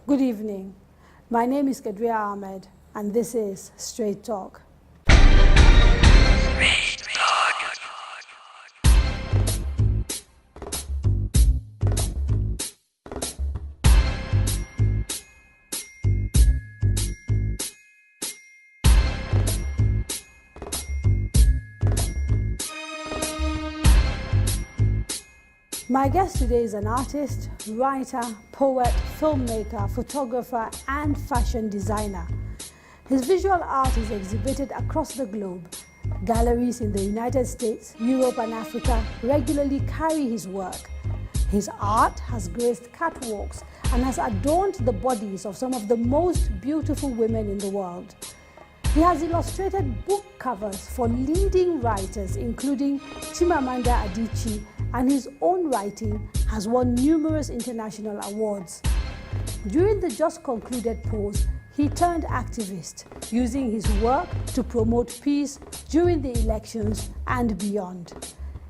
Good evening. My name is Kadaria Ahmed, and this is Straight Talk. My guest today is an artist, writer, poet, filmmaker, photographer, and fashion designer. His visual art is exhibited across the globe. Galleries in the United States, Europe, and Africa regularly carry his work. His art has graced catwalks and has adorned the bodies of some of the most beautiful women in the world. He has illustrated book covers for leading writers, including Chimamanda Adichie, and his own writing has won numerous international awards. During the just concluded pause, he turned activist, using his work to promote peace during the elections and beyond.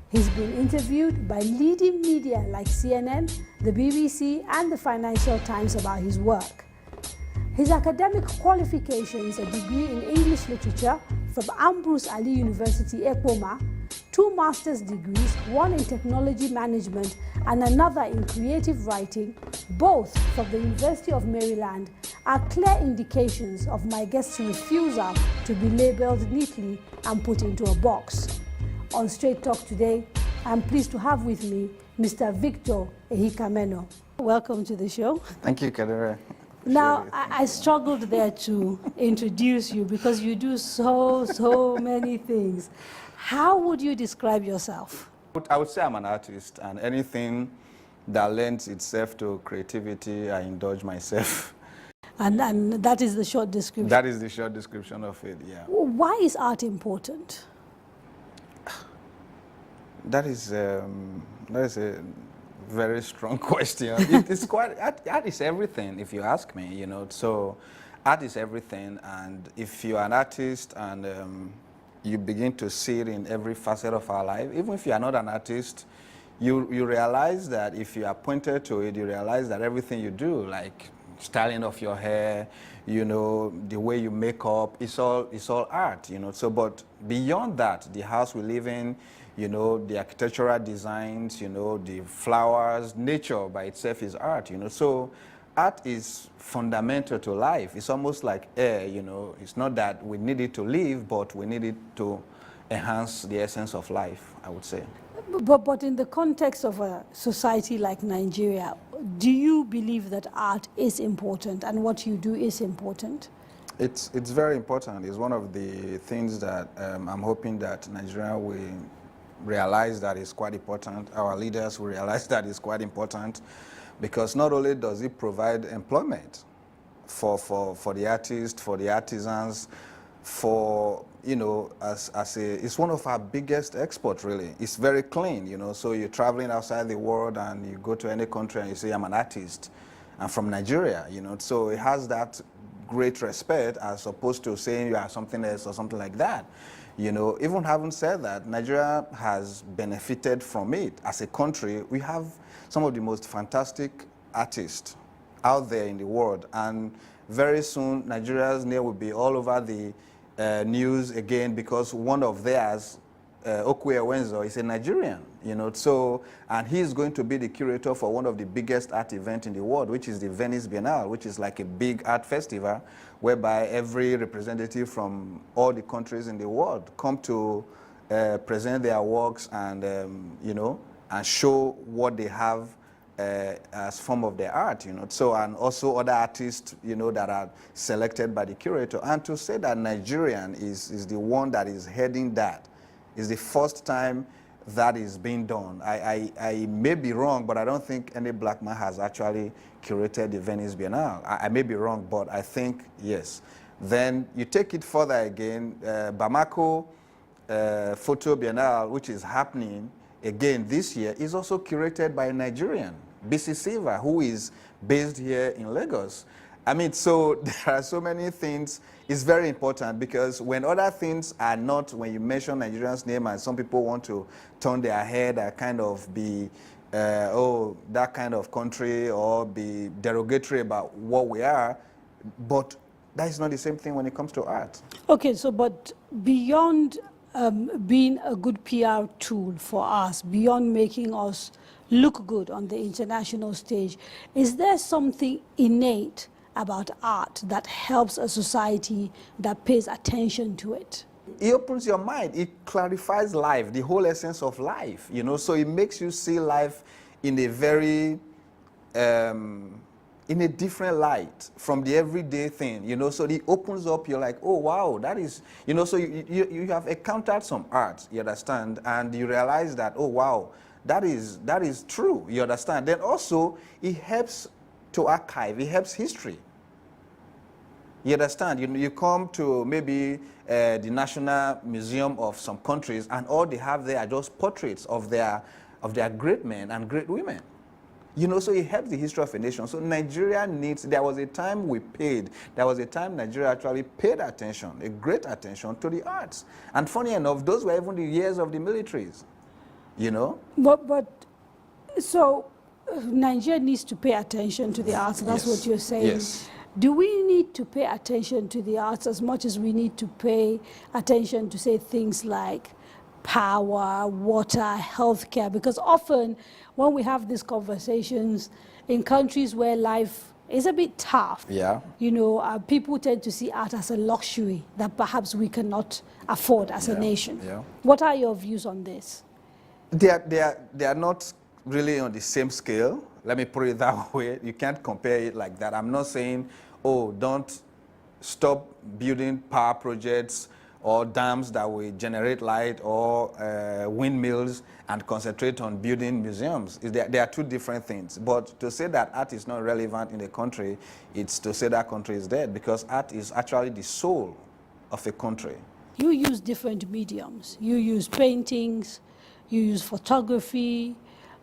He's been interviewed by leading media like CNN, the BBC, and the Financial Times about his work. His academic qualifications, a degree in English literature from Ambrose Ali University, Ekpoma, 2 master's degrees, one in technology management and another in creative writing, both from the University of Maryland, are clear indications of my guest's refusal to be labeled neatly and put into a box. On Straight Talk today, I'm pleased to have with me Mr. Victor Ehikhamenor. Welcome to the show. Thank you, Kadaria. Now, I struggled there to introduce you because you do so many things. How would you describe yourself? I would say I'm an artist, and anything that lends itself to creativity, I indulge myself. And that is the short description? That is the short description of it, yeah. Why is art important? That is a very strong question. It's quite, art is everything, if you ask me, you know. So art is everything, and if you're an artist and you begin to see it in every facet of our life, even if you are not an artist, you realize that if you are pointed to it, you realize that everything you do, like styling of your hair, you know, the way you make up, it's all art, you know. So, but beyond that, the house we live in, you know, the architectural designs, you know, the flowers, nature by itself is art, you know. So art is fundamental to life. It's almost like air, you know. It's not that we need it to live, but we need it to enhance the essence of life, I would say. But in the context of a society like Nigeria, do you believe that art is important and what you do is important? It's very important. It's one of the things that I'm hoping that Nigeria will realize that is quite important. Our leaders will realize that is quite important, because not only does it provide employment for the artists, for the artisans, for, you know, it's one of our biggest exports, really. It's very clean, you know. So you're traveling outside the world and you go to any country and you say, I'm an artist, I'm from Nigeria, you know. So it has that great respect as opposed to saying you are something else or something like that. You know, even having said that, Nigeria has benefited from it. As a country, we have some of the most fantastic artists out there in the world. And very soon, Nigeria's name will be all over the news again, because one of theirs, Okwe Ewenzo, is a Nigerian, you know. So, and he's going to be the curator for one of the biggest art events in the world, which is the Venice Biennale, which is like a big art festival whereby every representative from all the countries in the world come to present their works and, you know, and show what they have as form of their art, you know. So, and also other artists, you know, that are selected by the curator. And to say that Nigerian is the one that is heading that is the first time that is being done. I may be wrong, but I don't think any black man has actually curated the Venice Biennale. I may be wrong, but I think yes. Then you take it further again, Bamako Photo Biennale, which is happening again this year, is also curated by a Nigerian, BC Silva, who is based here in Lagos. I mean, so there are so many things. It's very important, because when other things are not, when you mention Nigerian's name and some people want to turn their head and kind of be oh, that kind of country or be derogatory about what we are, but that is not the same thing when it comes to art. Okay, so but beyond being a good PR tool for us, beyond making us look good on the international stage, is there something innate about art that helps a society that pays attention to it? It opens your mind. It clarifies life, the whole essence of life, you know, so it makes you see life in a very, in a different light from the everyday thing, you know, so it opens up, you're like, oh, wow, that is, you know, so you have encountered some art, you understand, and you realize that, oh, wow, that is true, you understand. Then also, it helps to archive, it helps history. You understand? You come to maybe the National Museum of some countries, and all they have there are just portraits of their great men and great women. You know, so it helps the history of a nation. So Nigeria needs, there was a time Nigeria actually paid attention, a great attention to the arts. And funny enough, those were even the years of the militaries, you know? But so Nigeria needs to pay attention to the arts, that's Yes. what you're saying. Yes. Do we need to pay attention to the arts as much as we need to pay attention to, say, things like power, water, healthcare? Because often when we have these conversations in countries where life is a bit tough, Yeah. you know, people tend to see art as a luxury that perhaps we cannot afford as a nation. Yeah. What are your views on this? They are not really on the same scale. Let me put it that way. You can't compare it like that. I'm not saying, oh, don't stop building power projects or dams that will generate light or windmills and concentrate on building museums. They are two different things. But to say that art is not relevant in a country, it's to say that country is dead, because art is actually the soul of a country. You use different mediums. You use paintings, you use photography,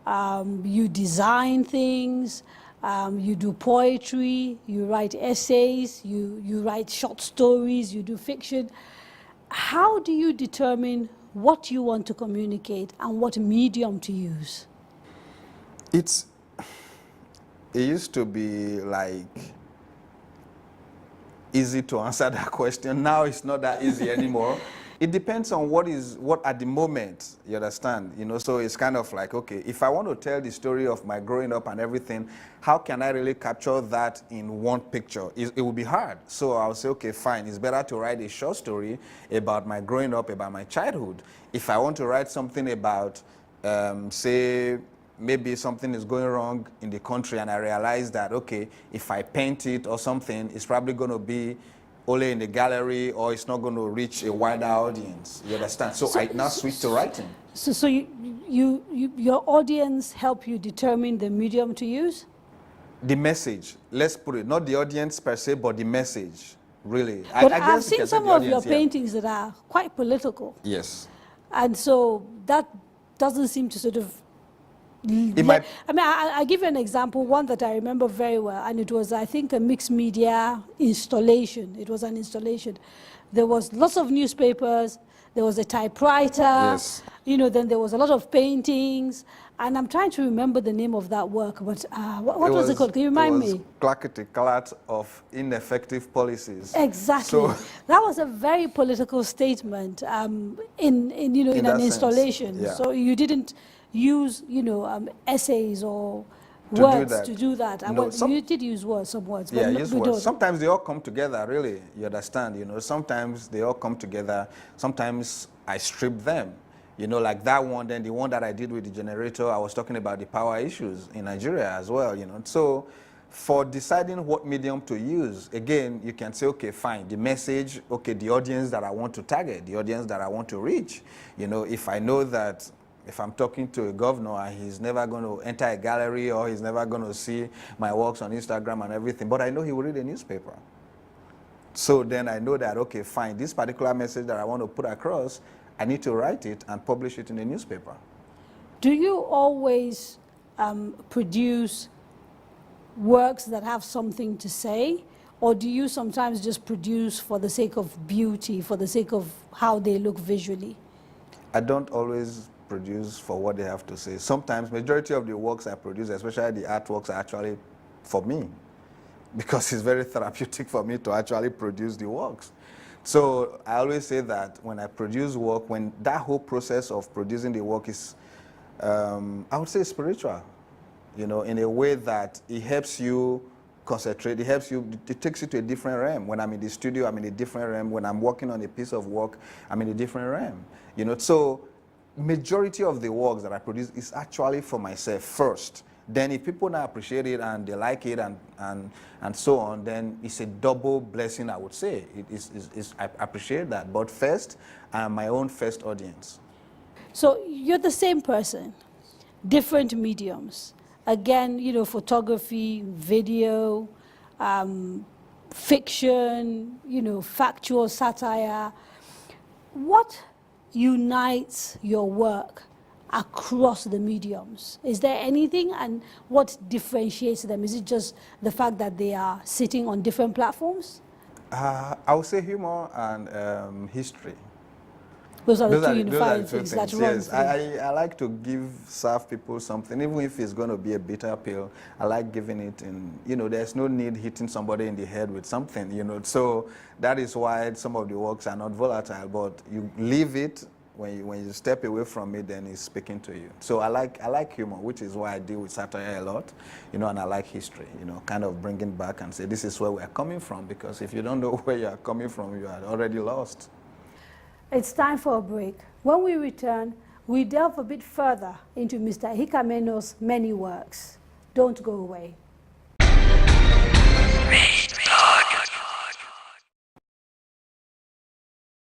you design things, you do poetry, you write essays, you write short stories, you do fiction. How do you determine what you want to communicate and what medium to use? It used to be like easy to answer that question. Now it's not that easy anymore. It depends on what at the moment, you understand? You know, so it's kind of like, okay, if I want to tell the story of my growing up and everything, how can I really capture that in one picture? It will be hard. So I'll say, okay, fine, it's better to write a short story about my growing up, about my childhood. If I want to write something about, say, maybe something is going wrong in the country and I realize that, okay, if I paint it or something, it's probably going to be only in the gallery, or it's not going to reach a wider audience. You understand? So I now switch to writing. So your audience help you determine the medium to use? The message, let's put it, not the audience per se, but the message, really. But I I've guess you seen can say some the of your audience, yeah. paintings that are quite political. Yes. And so that doesn't seem to sort of... I give you an example, one that I remember very well, and it was, I think, a mixed media installation. It was an installation. There was lots of newspapers, there was a typewriter, Yes. you know, then there was a lot of paintings, and I'm trying to remember the name of that work, but what was it called? Can you remind me? Clackety Clat of Ineffective Policies. Exactly. So, that was a very political statement in an sense, installation. yeah. So you didn't use, essays or To do words that. to do that. No, You did use some words, but yeah, no, use we words. don't. Sometimes they all come together, really. You understand? You know, sometimes they all come together. Sometimes I strip them. You know, like that one, then the one that I did with the generator, I was talking about the power issues in Nigeria as well, you know. So for deciding what medium to use, again, you can say, okay, fine, the message, okay, the audience that I want to target, the audience that I want to reach. You know, if I know that if I'm talking to a governor and he's never going to enter a gallery or he's never going to see my works on Instagram and everything, but I know he will read a newspaper. So then I know that, okay, fine, this particular message that I want to put across, I need to write it and publish it in a newspaper. Do you always produce works that have something to say, or do you sometimes just produce for the sake of beauty, for the sake of how they look visually? I don't always produce for what they have to say. Sometimes, majority of the works I produce, especially the artworks, are actually for me, because it's very therapeutic for me to actually produce the works. So I always say that when I produce work, when that whole process of producing the work is, I would say spiritual, you know, in a way that it helps you concentrate, it helps you, it takes you to a different realm. When I'm in the studio, I'm in a different realm. When I'm working on a piece of work, I'm in a different realm, you know. So majority of the works that I produce is actually for myself first. Then if people now appreciate it and they like it and so on, then it's a double blessing, I would say. I appreciate that. But first, I'm my own first audience. So you're the same person, different mediums. Again, you know, photography, video, fiction, you know, factual satire. What unites your work across the mediums? Is there anything, and what differentiates them? Is it just the fact that they are sitting on different platforms? I would say humor and history. Those are the two unifying things that run yes. through. I like to serve people something, even if it's going to be a bitter pill. I like giving it, and you know, there's no need hitting somebody in the head with something, you know. So that is why some of the works are not volatile, but you leave it. When you step away from it, then it's speaking to you. So I like humor, which is why I deal with satire a lot, you know, and I like history, you know, kind of bringing back and say this is where we are coming from, because if you don't know where you are coming from, you are already lost. It's time for a break. When we return, we delve a bit further into Mr. Ehikhamenor's many works. Don't go away.